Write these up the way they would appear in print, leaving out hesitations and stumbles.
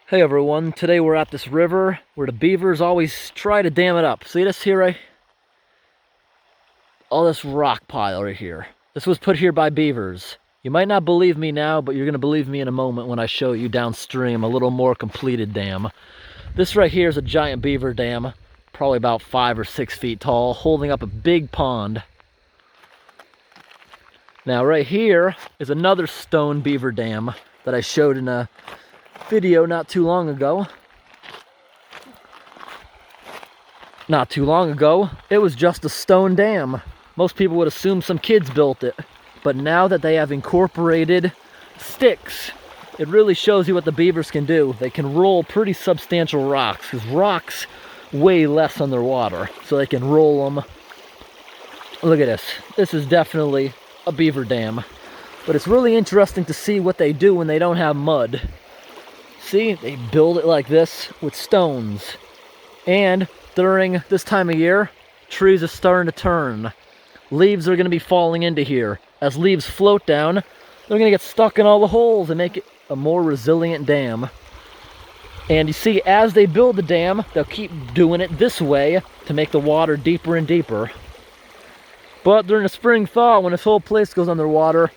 Hey everyone, today we're at this river where the beavers always try to dam it up. See this here, right? All this rock pile right here. This was put here by beavers. You might not believe me now, but you're going to believe me in a moment when I show you downstream a little more completed dam. This right here is a giant beaver dam, probably about 5 or 6 feet tall, holding up a big pond. Now right here is another stone beaver dam that I showed in a video not too long ago. It was just a stone dam. Most people would assume some kids built it, but now that they have incorporated sticks, it really shows you what the beavers can do. They can roll pretty substantial rocks, because rocks weigh less underwater, so they can roll them. Look at this. This is definitely a beaver dam, but it's really interesting to see what they do when they don't have mud. See, they build it like this with stones. And during this time of year, trees are starting to turn. Leaves are going to be falling into here. As leaves float down, they're going to get stuck in all the holes and make it a more resilient dam. And you see, as they build the dam, they'll keep doing it this way to make the water deeper and deeper. But during the spring thaw, when this whole place goes underwater,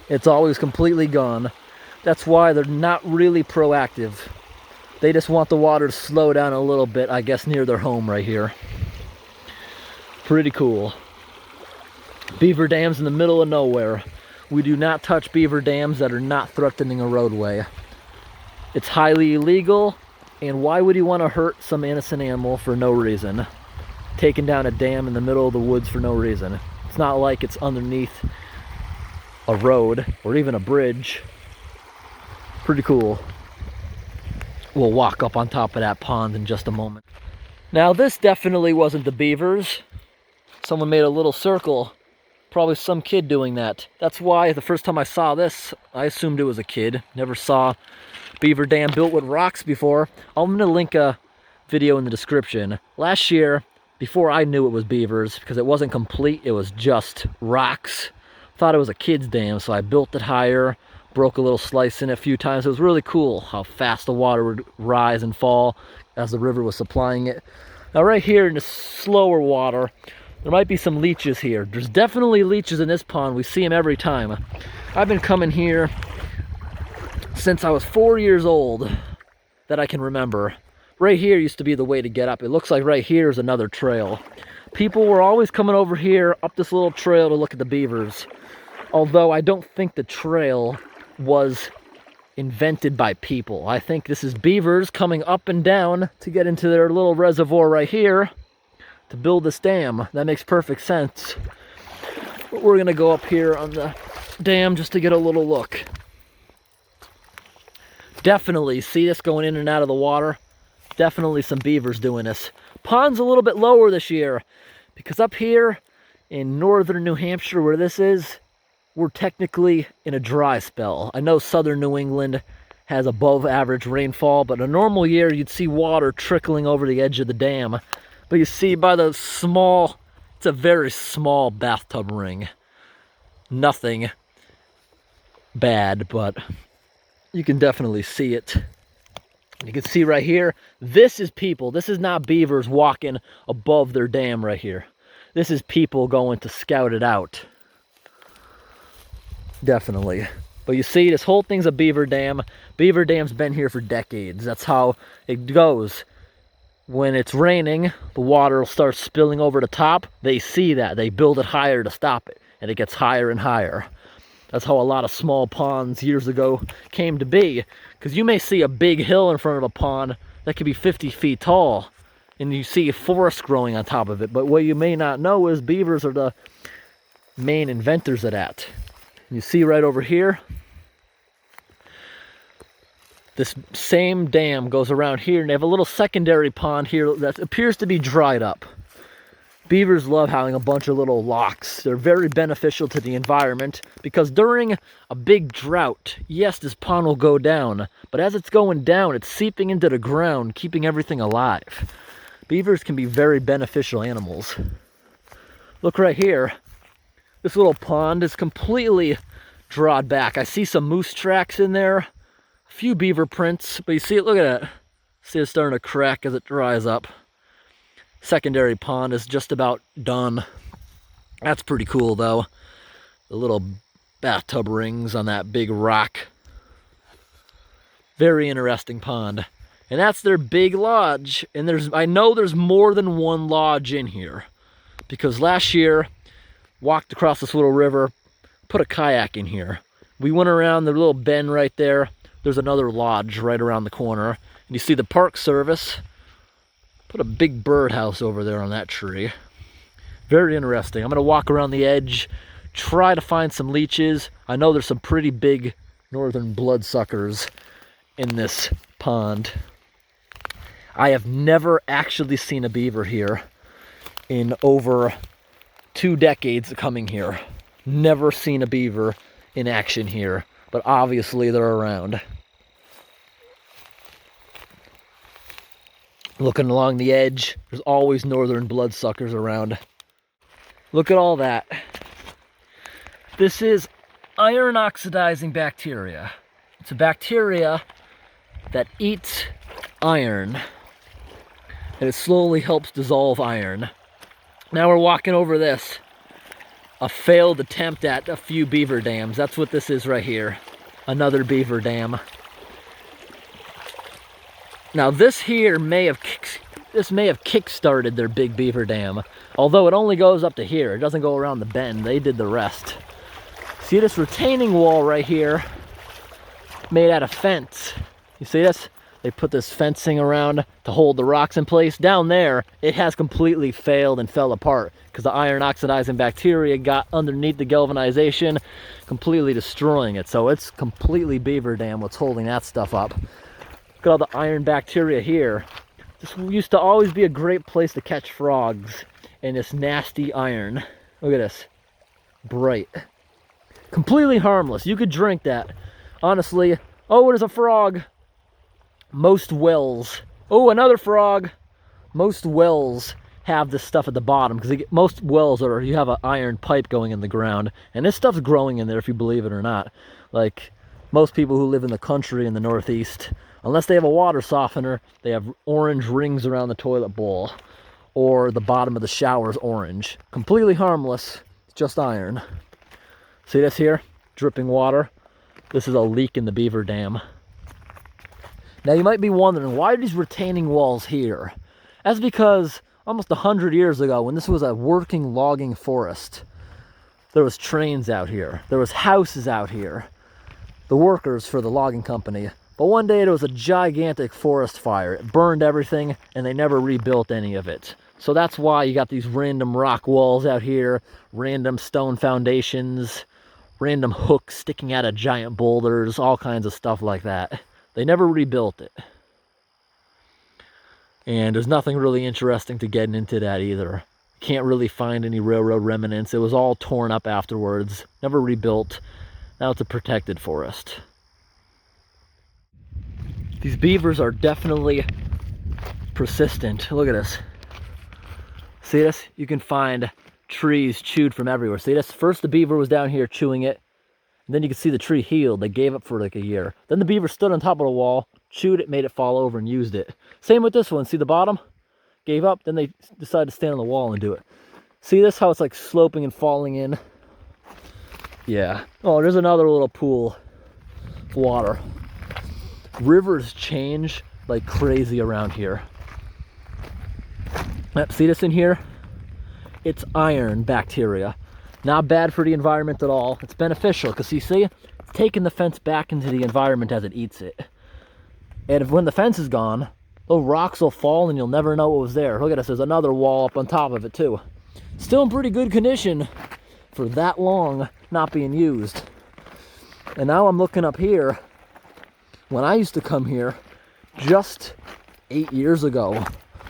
it's always completely gone. That's why they're not really proactive. They just want the water to slow down a little bit, I guess, near their home right here. Pretty cool. Beaver dams in the middle of nowhere. We do not touch beaver dams that are not threatening a roadway. It's highly illegal, and why would you want to hurt some innocent animal for no reason? Taking down a dam in the middle of the woods for no reason. It's not like it's underneath a road or even a bridge. Pretty cool. We'll walk up on top of that pond in just a moment. Now this definitely wasn't the beavers. Someone made a little circle. Probably some kid doing that. That's why the first time I saw this, I assumed it was a kid. Never saw beaver dam built with rocks before. I'm going to link a video in the description. Last year, before I knew it was beavers, because it wasn't complete, it was just rocks. Thought it was a kid's dam, so I built it higher. Broke a little slice in it a few times. It was really cool how fast the water would rise and fall as the river was supplying it. Now right here in the slower water, there might be some leeches here. There's definitely leeches in this pond. We see them every time. I've been coming here since I was 4 years old that I can remember. Right here used to be the way to get up. It looks like right here is another trail. People were always coming over here up this little trail to look at the beavers. Although I don't think the trail was invented by people. I think this is beavers coming up and down to get into their little reservoir right here to build this dam. That makes perfect sense. But we're gonna go up here on the dam just to get a little look. Definitely see this going in and out of the water. Definitely some beavers doing this. Pond's a little bit lower this year because up here in northern New Hampshire where this is, we're technically in a dry spell. I know southern New England has above average rainfall, but in a normal year you'd see water trickling over the edge of the dam. But you see by the small, it's a very small bathtub ring. Nothing bad, but you can definitely see it. You can see right here, this is people. This is not beavers walking above their dam right here. This is people going to scout it out. Definitely. But you see, this whole thing's a beaver dam. Beaver dam's been here for decades. That's how it goes. When it's raining, the water will start spilling over the top. They see that. They build it higher to stop it. And it gets higher and higher. That's how a lot of small ponds years ago came to be. Because you may see a big hill in front of a pond that could be 50 feet tall. And you see a forest growing on top of it. But what you may not know is beavers are the main inventors of that. You see right over here, this same dam goes around here, and they have a little secondary pond here that appears to be dried up. Beavers love having a bunch of little locks. They're very beneficial to the environment because during a big drought, yes, this pond will go down, but as it's going down, it's seeping into the ground, keeping everything alive. Beavers can be very beneficial animals. Look right here. This little pond is completely drawed back. I see some moose tracks in there. few beaver prints, but you see it, look at that. See it starting to crack as it dries up. Secondary pond is just about done. That's pretty cool though. The little bathtub rings on that big rock. Very interesting pond. And that's their big lodge. And I know there's more than one lodge in here. Because last year, walked across this little river, put a kayak in here. We went around the little bend right there. There's another lodge right around the corner. And you see the Park Service put a big birdhouse over there on that tree. Very interesting. I'm gonna walk around the edge, try to find some leeches. I know there's some pretty big northern bloodsuckers in this pond. I have never actually seen a beaver here in over 2 decades of coming here. Never seen a beaver in action here, but obviously they're around. Looking along the edge, there's always northern bloodsuckers around. Look at all that. This is iron oxidizing bacteria. It's a bacteria that eats iron, and it slowly helps dissolve iron. Now we're walking over this. A failed attempt at a few beaver dams. That's what this is right here. Another beaver dam. Now this here may have kick-started their big beaver dam. Although it only goes up to here. It doesn't go around the bend. They did the rest. See this retaining wall right here? Made out of fence. You see this? They put this fencing around to hold the rocks in place. Down there, it has completely failed and fell apart because the iron oxidizing bacteria got underneath the galvanization, completely destroying it. So it's completely beaver dam what's holding that stuff up. Look at all the iron bacteria here. This used to always be a great place to catch frogs in this nasty iron. Look at this. Bright. Completely harmless. You could drink that. Honestly. Oh, there's a frog. Most wells. Oh, another frog. Most wells have this stuff at the bottom because most wells you have an iron pipe going in the ground, and this stuff's growing in there if you believe it or not. Like most people who live in the country in the Northeast, unless they have a water softener, they have orange rings around the toilet bowl, or the bottom of the shower is orange. Completely harmless. It's just iron. See this here? Dripping water. This is a leak in the beaver dam. Now you might be wondering, why are these retaining walls here? That's because almost 100 years ago, when this was a working logging forest, there was trains out here. There was houses out here. The workers for the logging company. But one day there was a gigantic forest fire. It burned everything, and they never rebuilt any of it. So that's why you got these random rock walls out here, random stone foundations, random hooks sticking out of giant boulders, all kinds of stuff like that. They never rebuilt it. And there's nothing really interesting to getting into that either. Can't really find any railroad remnants. It was all torn up afterwards. Never rebuilt. Now it's a protected forest. These beavers are definitely persistent. Look at this. See this? You can find trees chewed from everywhere. See this? First the beaver was down here chewing it. And then you can see the tree healed. They gave up for like a year. Then the beaver stood on top of the wall, chewed it, made it fall over, and used it. Same with this one. See the bottom? Gave up. Then they decided to stand on the wall and do it. See this? How it's like sloping and falling in? Yeah. Oh, there's another little pool of water. Rivers change like crazy around here. See this in here? It's iron bacteria. Not bad for the environment at all. It's beneficial because you see, it's taking the fence back into the environment as it eats it. And when the fence is gone, those rocks will fall and you'll never know what was there. Look at this, there's another wall up on top of it too. Still in pretty good condition for that long not being used. And now I'm looking up here. When I used to come here, just 8 years ago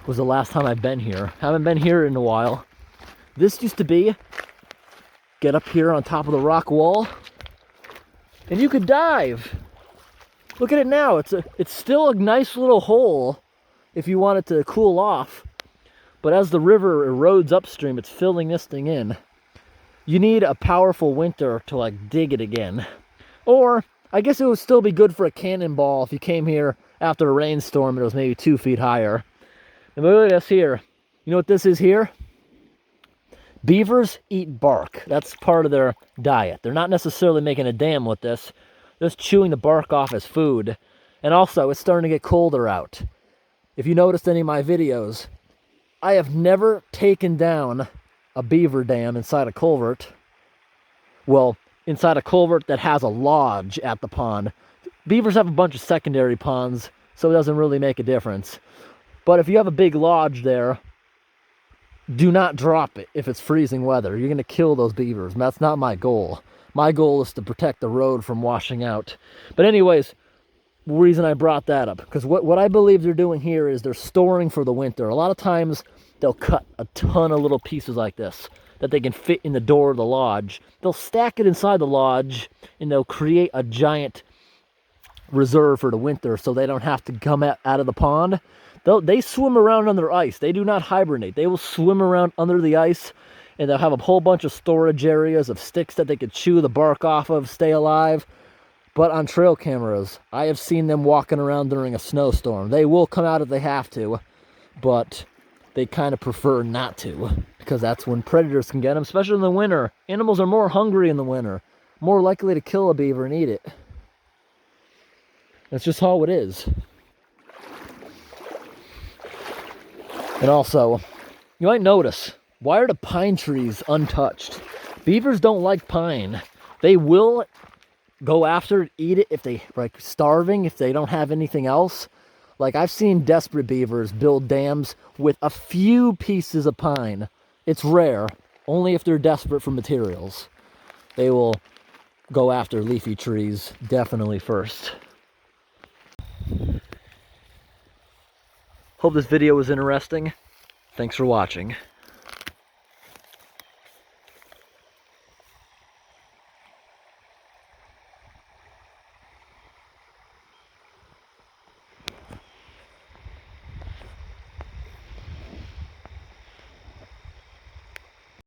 was the last time I've been here. Haven't been here in a while. This used to be, get up here on top of the rock wall, and you could dive. Look at it now. It's still a nice little hole if you want it to cool off. But as the river erodes upstream, it's filling this thing in. You need a powerful winter to like dig it again. Or I guess it would still be good for a cannonball if you came here after a rainstorm and it was maybe 2 feet higher. And look at this here. You know what this is here? Beavers eat bark. That's part of their diet. They're not necessarily making a dam with this. They're just chewing the bark off as food. And also, it's starting to get colder out. If you noticed any of my videos, I have never taken down a beaver dam inside a culvert. Well, inside a culvert that has a lodge at the pond. Beavers have a bunch of secondary ponds, so it doesn't really make a difference. But if you have a big lodge there, do not drop it if it's freezing weather. You're going to kill those beavers, and that's not my goal. My goal is to protect the road from washing out. But anyways, the reason I brought that up, because what I believe they're doing here is they're storing for the winter. A lot of times, they'll cut a ton of little pieces like this that they can fit in the door of the lodge. They'll stack it inside the lodge, and they'll create a giant reserve for the winter so they don't have to come out of the pond. They swim around under ice. They do not hibernate. They will swim around under the ice, and they'll have a whole bunch of storage areas of sticks that they could chew the bark off of, stay alive. But on trail cameras, I have seen them walking around during a snowstorm. They will come out if they have to, but they kind of prefer not to, because that's when predators can get them, especially in the winter. Animals are more hungry in the winter, more likely to kill a beaver and eat it. That's just how it is. And also, you might notice, why are the pine trees untouched? Beavers don't like pine. They will go after it, eat it if they like starving, if they don't have anything else. Like, I've seen desperate beavers build dams with a few pieces of pine. It's rare, only if they're desperate for materials. They will go after leafy trees definitely first. Hope this video was interesting. Thanks for watching.